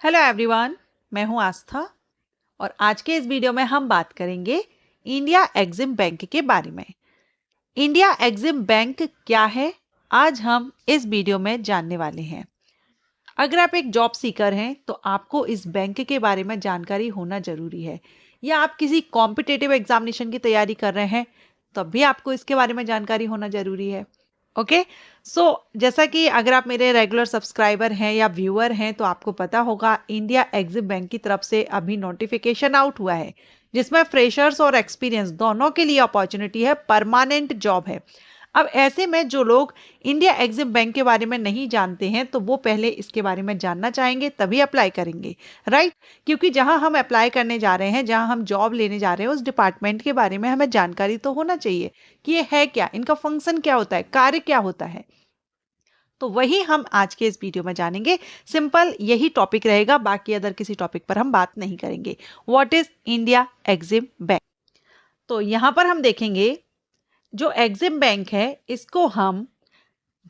Hello everyone, मैं हूं आस्था और आज के इस वीडियो में हम बात करेंगे इंडिया एग्जिम बैंक के बारे में। इंडिया एग्जिम बैंक क्या है, आज हम इस वीडियो में जानने वाले हैं। अगर आप एक जॉब सीकर हैं तो आपको इस बैंक के बारे में जानकारी होना जरूरी है, या आप किसी कॉम्पिटिटिव एग्जामिनेशन की तैयारी कर रहे हैं तब भी आपको इसके बारे में जानकारी होना जरूरी है। ओके, सो जैसा कि अगर आप मेरे रेगुलर सब्सक्राइबर हैं या व्यूअर हैं तो आपको पता होगा इंडिया एग्जिम बैंक की तरफ से अभी नोटिफिकेशन आउट हुआ है जिसमें फ्रेशर्स और एक्सपीरियंस दोनों के लिए अपॉर्चुनिटी है, परमानेंट जॉब है। अब ऐसे में जो लोग इंडिया एग्जिम बैंक के बारे में नहीं जानते हैं तो वो पहले इसके बारे में जानना चाहेंगे तभी अप्लाई करेंगे, राइट? क्योंकि जहां हम अप्लाई करने जा रहे हैं, जहां हम जॉब लेने जा रहे हैं, उस डिपार्टमेंट के बारे में हमें जानकारी तो होना चाहिए कि ये है क्या, इनका फंक्शन क्या होता है, कार्य क्या होता है। तो वही हम आज के इस वीडियो में जानेंगे। सिंपल यही टॉपिक रहेगा, बाकी अदर किसी टॉपिक पर हम बात नहीं करेंगे। What is India EXIM bank? तो यहां पर हम देखेंगे जो एग्जिम बैंक है इसको हम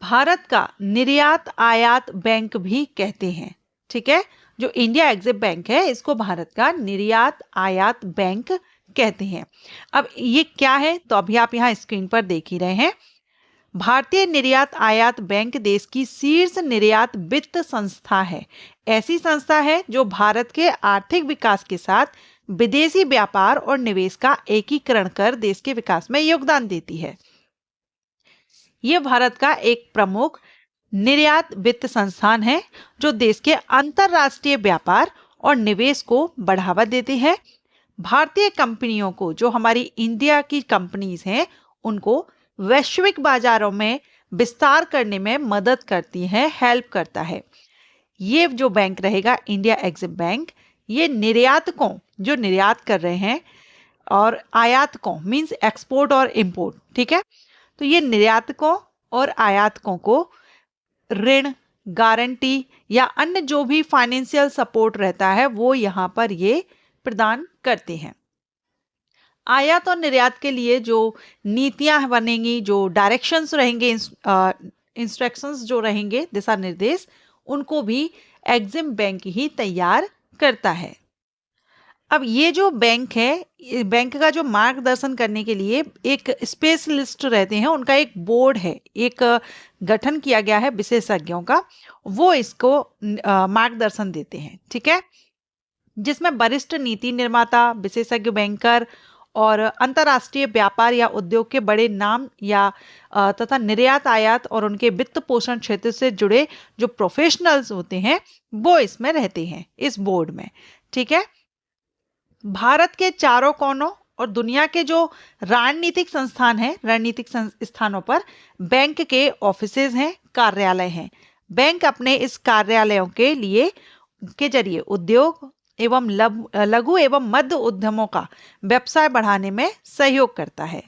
भारत का निर्यात आयात बैंक भी कहते हैं। ठीक है, जो इंडिया एग्जिम बैंक है इसको भारत का निर्यात आयात बैंक कहते हैं। अब ये क्या है तो अभी आप यहाँ स्क्रीन पर देख ही रहे हैं। भारतीय निर्यात आयात बैंक देश की शीर्ष निर्यात वित्त संस्था है। ऐसी संस्था है जो भारत के आर्थिक विकास के साथ विदेशी व्यापार और निवेश का एकीकरण कर देश के विकास में योगदान देती है। यह भारत का एक प्रमुख निर्यात वित्त संस्थान है जो देश के अंतरराष्ट्रीय व्यापार और निवेश को बढ़ावा देती है। भारतीय कंपनियों को, जो हमारी इंडिया की कंपनीज हैं, उनको वैश्विक बाजारों में विस्तार करने में मदद करती है, हेल्प करता है। ये जो बैंक रहेगा इंडिया एग्जिम बैंक, ये निर्यातकों, जो निर्यात कर रहे हैं, और आयातकों मींस एक्सपोर्ट और इंपोर्ट, ठीक है, तो ये निर्यातकों और आयातकों को ऋण, गारंटी या अन्य जो भी फाइनेंशियल सपोर्ट रहता है वो यहाँ पर ये प्रदान करते हैं। आयात और निर्यात के लिए जो नीतियां बनेंगी, जो डायरेक्शंस रहेंगे, इंस्ट्रक्शंस जो रहेंगे, दिशा निर्देश, उनको भी एग्जिम बैंक ही तैयार करता है। अब ये जो बैंक है, बैंक का जो मार्गदर्शन करने के लिए एक स्पेशलिस्ट रहते हैं, उनका एक बोर्ड है, एक गठन किया गया है विशेषज्ञों का, वो इसको मार्गदर्शन देते हैं। ठीक है, जिसमें वरिष्ठ नीति निर्माता, विशेषज्ञ बैंकर और अंतरराष्ट्रीय व्यापार या उद्योग के बड़े नाम या तथा निर्यात आयात और उनके वित्त पोषण क्षेत्र से जुड़े जो प्रोफेशनल्स होते हैं वो इसमें रहते हैं, इस बोर्ड में। ठीक है, भारत के चारों कोनों और दुनिया के जो रणनीतिक संस्थान हैं, रणनीतिक स्थानों पर बैंक के ऑफिसेज हैं, कार्यालय हैं। बैंक अपने इस कार्यालयों के जरिए उद्योग एवं लघु एवं मध्य उद्यमों का व्यवसाय बढ़ाने में सहयोग करता है।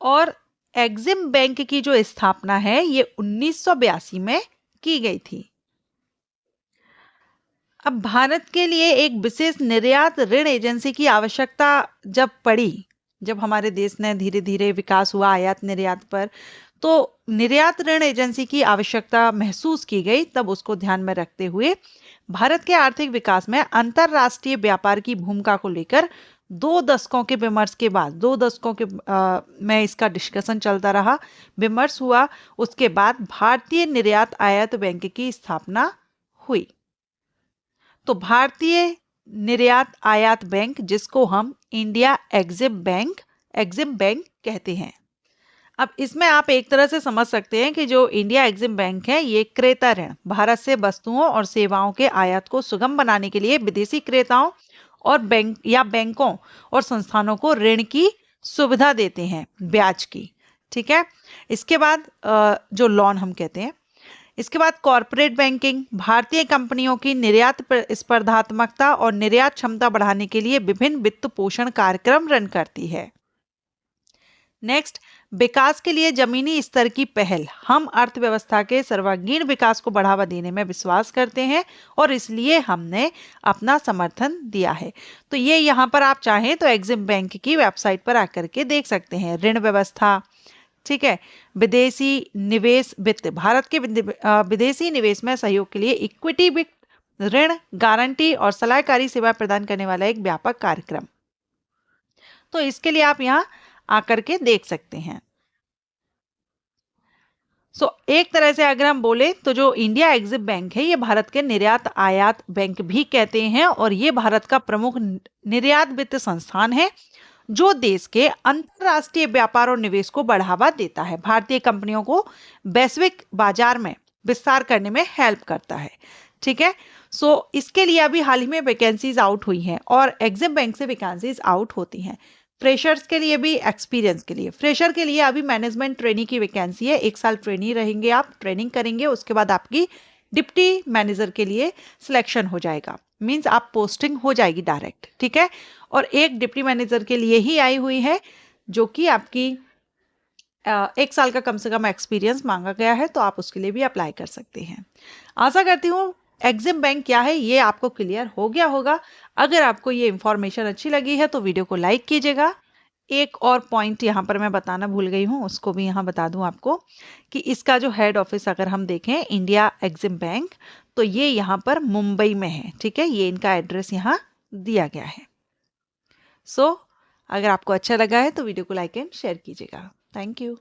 और एग्जिम बैंक की जो स्थापना है ये 1982 में की गई थी। अब भारत के लिए एक विशेष निर्यात ऋण एजेंसी की आवश्यकता जब पड़ी, जब हमारे देश ने धीरे धीरे विकास हुआ आयात निर्यात पर, तो निर्यात ऋण एजेंसी की आवश्यकता महसूस की गई। तब उसको ध्यान में रखते हुए भारत के आर्थिक विकास में अंतरराष्ट्रीय व्यापार की भूमिका को लेकर 2 दशकों के विमर्श के बाद, 2 दशकों के में इसका डिस्कशन चलता रहा, विमर्श हुआ। उसके बाद भारतीय निर्यात आयात बैंक की स्थापना हुई। तो भारतीय निर्यात आयात बैंक, जिसको हम इंडिया एग्जिम बैंक कहते हैं। अब इसमें आप एक तरह से समझ सकते हैं कि जो इंडिया एग्जिम बैंक है ये क्रेता ऋण, भारत से वस्तुओं और सेवाओं के आयात को सुगम बनाने के लिए विदेशी क्रेताओं और बैंकों और संस्थानों को ऋण की सुविधा देते हैं, ब्याज की। ठीक है, इसके बाद जो लोन हम कहते हैं। इसके बाद कॉरपोरेट बैंकिंग भारतीय कंपनियों की निर्यात स्पर्धात्मकता और निर्यात क्षमता बढ़ाने के लिए विभिन्न वित्त पोषण कार्यक्रम रन करती है। नेक्स्ट, विकास के लिए जमीनी स्तर की पहल। हम अर्थव्यवस्था के सर्वांगीण विकास को बढ़ावा देने में विश्वास करते हैं और इसलिए हमने अपना समर्थन दिया है। तो ये यहाँ पर आप चाहें तो एग्जिम बैंक की वेबसाइट पर आकर के देख सकते हैं। ऋण व्यवस्था, ठीक है, विदेशी निवेश वित्त, भारत के विदेशी निवेश में सहयोग के लिए इक्विटी वित्त ऋण, गारंटी और सलाहकारी सेवा प्रदान करने वाला एक व्यापक कार्यक्रम। तो इसके लिए आप यहाँ आकर के देख सकते हैं। एक तरह से अगर हम बोले तो जो इंडिया एग्जिम बैंक है ये भारत के निर्यात आयात बैंक भी कहते हैं और ये भारत का प्रमुख निर्यात वित्त संस्थान है जो देश के अंतरराष्ट्रीय व्यापार और निवेश को बढ़ावा देता है, भारतीय कंपनियों को वैश्विक बाजार में विस्तार करने में हेल्प करता है। ठीक है, इसके लिए अभी हाल ही में वैकेंसीज आउट हुई हैं और एग्जिम बैंक से वैकेंसीज आउट होती हैं। फ्रेशर्स के लिए भी, एक्सपीरियंस के लिए, फ्रेशर के लिए अभी मैनेजमेंट ट्रेनी की वैकेंसी है, 1 साल ट्रेनी रहेंगे, आप ट्रेनिंग करेंगे, उसके बाद आपकी डिप्टी मैनेजर के लिए सिलेक्शन हो जाएगा, मींस आप पोस्टिंग हो जाएगी डायरेक्ट। ठीक है, और एक डिप्टी मैनेजर के लिए ही आई हुई है जो कि आपकी 1 साल का कम से कम एक्सपीरियंस मांगा गया है, तो आप उसके लिए भी अप्लाई कर सकते हैं। आशा करती हूँ एग्जिम बैंक क्या है ये आपको क्लियर हो गया होगा। अगर आपको ये इंफॉर्मेशन अच्छी लगी है तो वीडियो को लाइक कीजिएगा। एक और पॉइंट यहाँ पर मैं बताना भूल गई हूँ, उसको भी यहाँ बता दूँ आपको कि इसका जो हेड ऑफिस अगर हम देखें इंडिया एग्जिम बैंक, तो ये यहाँ पर मुंबई में है। ठीक है, ये इनका एड्रेस यहाँ दिया गया है। अगर आपको अच्छा लगा है तो वीडियो को लाइक एंड शेयर कीजिएगा। Thank you.